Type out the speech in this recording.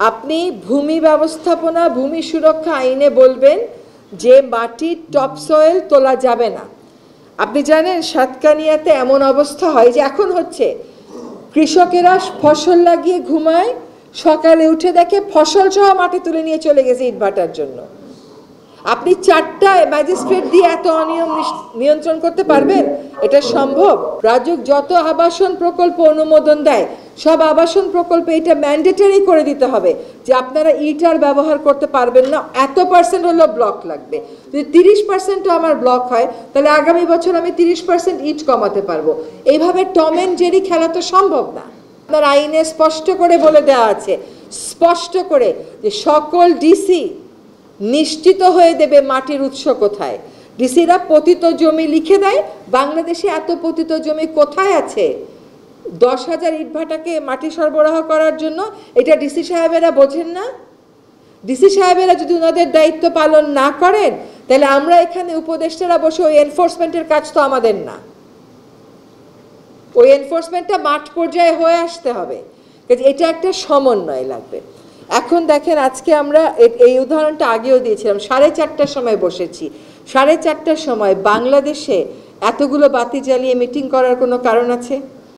আপনি ভূমি ব্যবস্থাপনা ভূমি সুরক্ষা আইনে বলবেন যে মাটির টপসয়েল তোলা যাবে না। আপনি জানেন সাতকানিয়াতে এমন অবস্থা হয় যে এখন হচ্ছে, কৃষকেরা ফসল লাগিয়ে ঘুমায়, সকালে উঠে দেখে ফসল সহ মাটি তুলে নিয়ে চলে গেছে ইটভাটার জন্য। আপনি 4টা ম্যাজিস্ট্রেট দিয়ে এত অনিয়ম নিয়ন্ত্রণ করতে পারবেন? এটা সম্ভব? রাজুক যত আবাসন প্রকল্প অনুমোদন দেয় সব আবাসন প্রকল্পে এটা ম্যান্ডেটরি করে দিতে হবে যে আপনারা ইটার ব্যবহার করতে পারবেন না, এত % হলো ব্লক লাগবে। যদি 30%ও আমার ব্লক হয় তাহলে আগামী বছর আমি 30% ইট কমাতে পারবো। এইভাবে টম এন্ড জেরি খেলা তো সম্ভব না। আপনার আইনে স্পষ্ট করে বলে দেওয়া আছে, স্পষ্ট করে, যে সকল ডিসি নিশ্চিত হয়ে দেবে মাটির উৎস কোথায়। ডিসিরা পতিত জমি লিখে দেয়। বাংলাদেশে এত পতিত জমি কোথায় আছে? 10,000 ইটভাটাকে মাটি সরবরাহ করার জন্য। এটা ডিসি সাহেবেরা বোঝেন না? ডিসি সাহেবেরা যদি ওনাদের দায়িত্ব পালন না করেন তাহলে আমরা এখানে উপদেষ্টারা বসে ওই এনফোর্সমেন্টের কাজ তো আমাদের না। ওই এনফোর্সমেন্টটা মাঠ পর্যায়ে হয়ে আসতে হবে। এটা একটা সমন্বয় লাগবে। এখন দেখেন, আজকে আমরা এই উদাহরণটা আগেও দিয়েছিলাম, 4:30টার সময় বসেছি। 4:30টার সময় বাংলাদেশে এতগুলো বাতি জ্বালিয়ে মিটিং করার কোনো কারণ আছে?